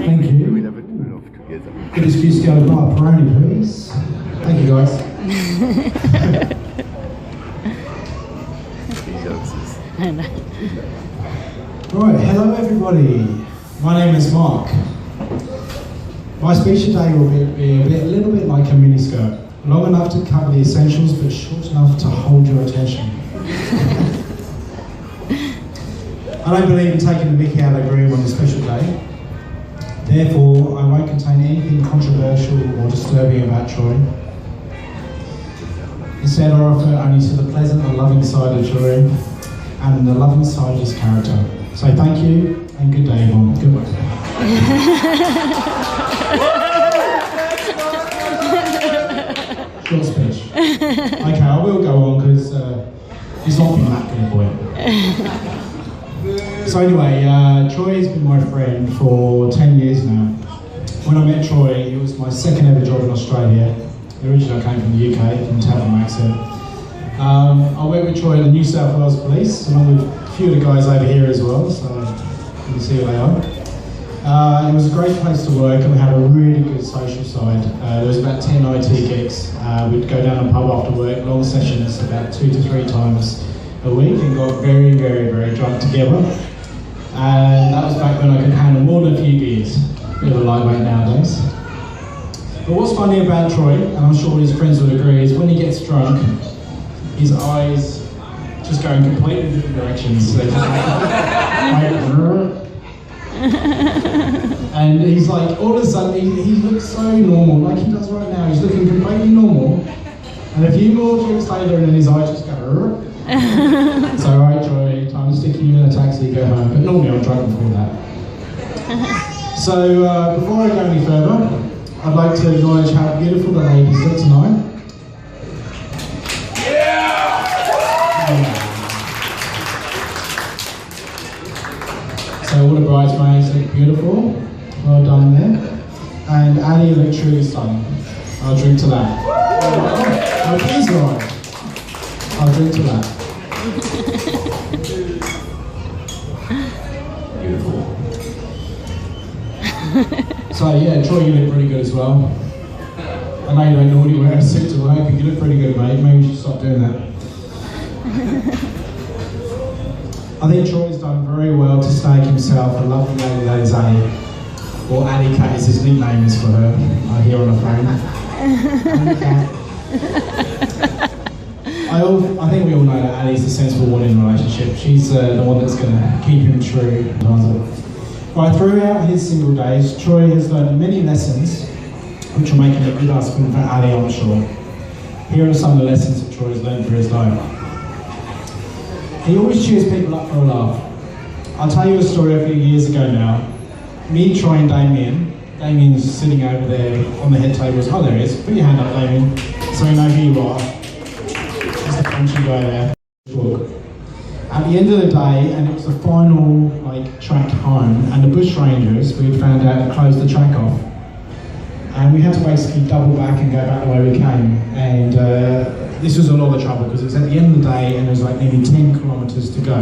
Thank you. We'll have a turn off together. Good excuse to go to bar Peroni, please. Thank you, guys. He loves us. Right, hello everybody. My name is Mark. My speech today will be a little bit like a miniskirt. Long enough to cover the essentials, but short enough to hold your attention. I don't believe in taking the mickey out of the room on a special day. Therefore, I won't contain anything controversial or disturbing about Troy. Instead, I refer only to the pleasant and loving side of Troy and the loving side of his character. So thank you and good day, everyone. Goodbye. Short speech. Okay, I will go on because it's not been that good for you. So anyway, Troy has been my friend for 10 years now. When I met Troy, it was my second ever job in Australia. Originally I came from the UK, you can tell from my accent. I worked with Troy in the New South Wales Police, along with a few of the guys over here as well, so you can see who they are. It was a great place to work and we had a really good social side. There was about 10 IT gigs. We'd go down the pub after work, long sessions, about 2 to 3 times a week, and got very, very, very drunk together. And that was back when I could handle more than a few beers. Bit of a lightweight nowadays. But what's funny about Troy, and I'm sure his friends would agree, is when he gets drunk, his eyes just go in completely different directions. They're just like and he's like, all of a sudden, he looks so normal, like he does right now. He's looking completely normal. And a few more drinks later, and then his eyes just go. It's alright, Troy, time to stick you in a taxi, go home. But normally I'm drunk before that. So before I go any further, I'd like to acknowledge how beautiful the ladies look tonight. So all the bridesmaids look beautiful. Well done there. And Annie looked truly stunning. I'll drink to that. Oh, please, alright. I'll drink to that. Beautiful. So yeah, Troy, you look pretty good as well. I know you don't normally wear a suit to work, but you look pretty good, mate. Maybe you should stop doing that. I think Troy's done very well to stake himself a lovely lady that is Annie. Or Annie Cat is his nickname is for her. I hear on the phone. Annie Cat. I think we all know that Annie's the sensible one in the relationship. She's the one that's going to keep him true. Right, throughout his single days, Troy has learned many lessons which will make him a good husband for Annie, I'm sure. Here are some of the lessons that Troy has learned through his life. He always cheers people up for a laugh. I'll tell you a story a few years ago now. Me, Troy and Damien's sitting over there on the head tables. Oh, there he is. Put your hand up, Damien, so we know who you are. Just a punchy guy there. At the end of the day, and it was the final track home, and the bush rangers, we had found out had closed the track off. And we had to basically double back and go back the way we came. And this was a lot of trouble because it was at the end of the day and there was nearly 10 kilometres to go.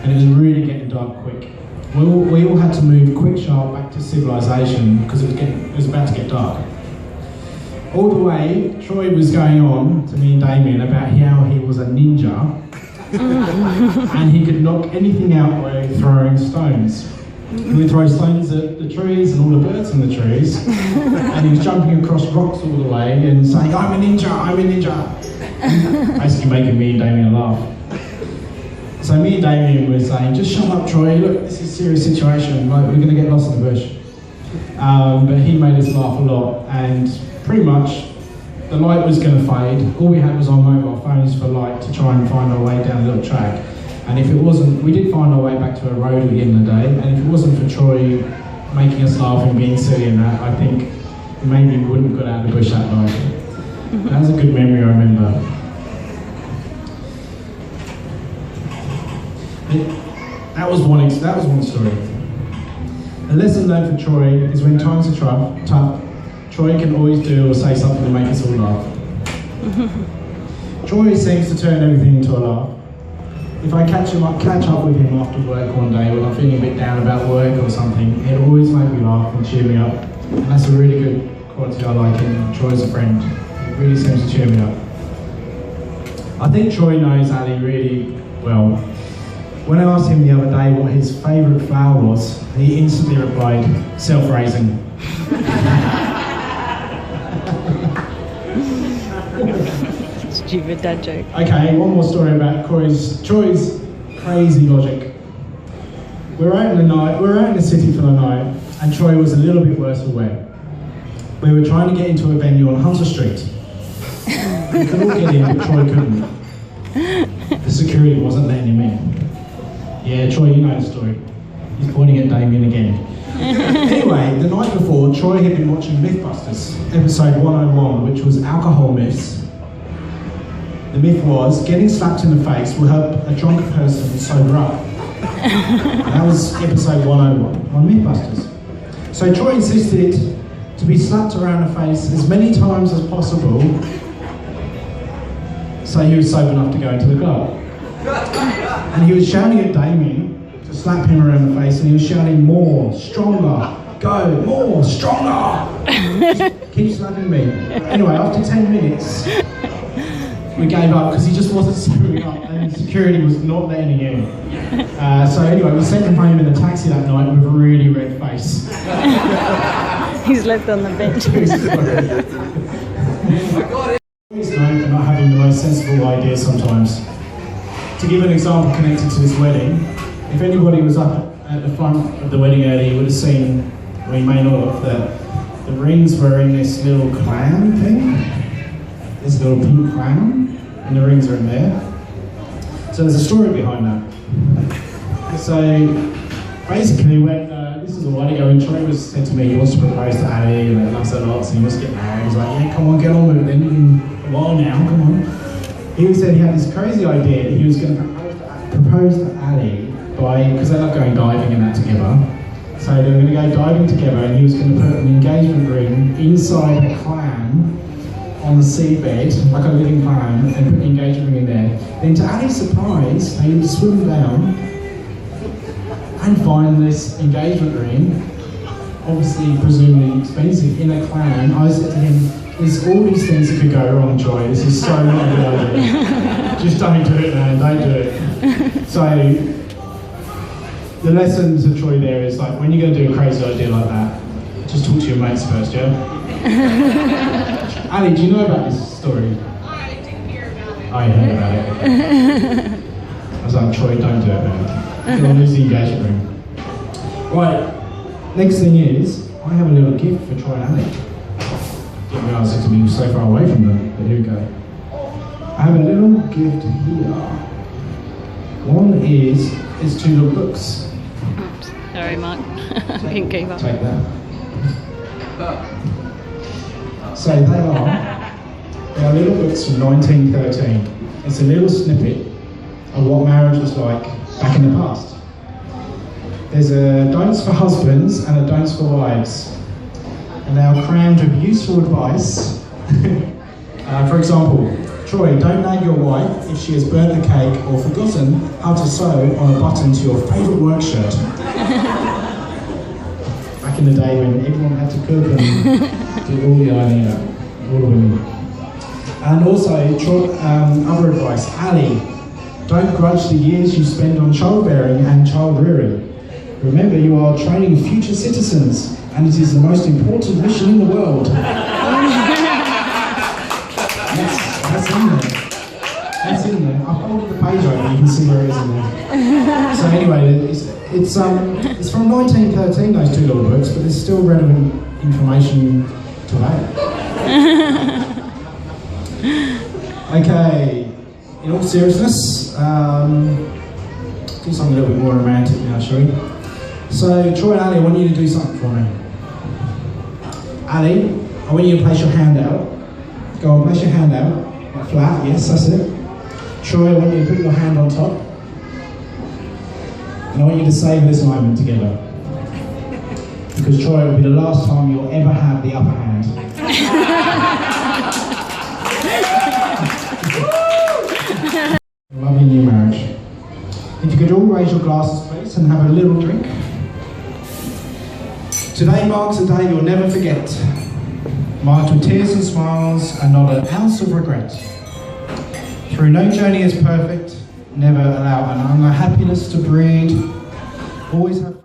And it was really getting dark quick. We all had to move quick sharp back to civilization because it was about to get dark. All the way, Troy was going on to me and Damien about how he was a ninja and he could knock anything out by throwing stones. He would throw stones at the trees and all the birds in the trees, and he was jumping across rocks all the way and saying, I'm a ninja, I'm a ninja. Basically making me and Damien laugh. So me and Damien were saying, just shut up, Troy, look, this is a serious situation, we're going to get lost in the bush. But he made us laugh a lot, and pretty much the light was going to fade. All we had was our mobile phones for light to try and find our way down the little track. And if it wasn't, we did find our way back to a road at the end of the day, and if it wasn't for Troy making us laugh and being silly and that, I think maybe we wouldn't have got out of the bush that night. That was a good memory, I remember. That was one story. A lesson learned for Troy is when times are tough, Troy can always do or say something to make us all laugh. Troy seems to turn everything into a laugh. if I catch up with him after work one day when I'm feeling a bit down about work or something, it always makes me laugh and cheer me up. And that's a really good quality I like in Troy as a friend. It really seems to cheer me up. I think Troy knows Ali really well. When I asked him the other day what his favourite flower was, he instantly replied, self-raising. Stupid dad joke. Okay, one more story about Troy's crazy logic. We're out in the city for the night, and Troy was a little bit worse for wear. We were trying to get into a venue on Hunter Street. We could all get in, but Troy couldn't. The security wasn't letting him in. Yeah, Troy, you know the story. He's pointing at Damien again. Anyway, the night before, Troy had been watching Mythbusters, episode 101, which was alcohol myths. The myth was, getting slapped in the face will help a drunk person sober up. That was episode 101 on Mythbusters. So Troy insisted to be slapped around the face as many times as possible so he was sober enough to go into the club. And he was shouting at Damien to slap him around the face, and he was shouting, more, stronger, go, more, stronger. Keep slapping me. Anyway, after 10 minutes, we gave up because he just wasn't sobering up, and security was not letting him in. So anyway, we sent him home in a taxi that night with a really red face. He's left on the bench. He's known for not having the most sensible ideas sometimes. To give an example connected to this wedding, if anybody was up at the front of the wedding early, you would have seen, or you may not have, that the rings were in this little clam thing. This little pink clam, and the rings are in there. So there's a story behind that. So basically, when this is a while ago, when Troy said to me he wants to propose to Ali, and he loves her lots, and he wants to get married, he's like, yeah, come on, get on with it then, in a while now, come on. He said he had this crazy idea that he was going to propose to Ali because they love going diving and that together. So they were going to go diving together, and he was going to put an engagement ring inside a clam on the seabed, like a living clam, and put the engagement ring in there. Then to Ali's surprise, they would swim down and find this engagement ring, obviously presumably expensive, in a clam. I said to him, there's all these things that could go wrong, Troy. This is so not a good idea. Just don't do it, man, don't do it. So, the lesson to Troy there is, like, when you're going to do a crazy idea like that, just talk to your mates first, yeah? Ali, do you know about this story? I didn't hear about it. I heard about it. I was like, Troy, don't do it, man. You'll lose the engagement ring. Right, next thing is, I have a little gift for Troy and Ali. Didn't realise it to be so far away from them, but here we go. I have a little gift here. One is, it's 2 little books. Oops. Sorry, Mark. I didn't keep up. Take that. So they are little books from 1913. It's a little snippet of what marriage was like back in the past. There's a don'ts for husbands and a don'ts for wives. And they are crammed with useful advice. For example, Troy, don't nag your wife if she has burnt the cake or forgotten how to sew on a button to your favourite work shirt. Back in the day when everyone had to cook and do all the ironing out, all the women. And also, other advice, Ali, don't grudge the years you spend on childbearing and child rearing. Remember, you are training future citizens, and it is the most important mission in the world. That's in there. That's in there. I folded the page over, you can see where it is in there. So anyway, it's from 1913, those 2 little books, but there's still relevant information today. Okay, in all seriousness, do something a little bit more romantic now, shall we? So, Troy and Ali, I want you to do something for me. Ali, I want you to place your hand out. Go on, place your hand out. Like flat, yes, that's it. Troy, I want you to put your hand on top. And I want you to savour this moment together. Because Troy, it will be the last time you'll ever have the upper hand. Love your new marriage. If you could all raise your glasses, please, and have a little drink. Today marks a day you'll never forget, marked with tears and smiles and not an ounce of regret. Through no journey is perfect, never allow an unhappiness to breed, always have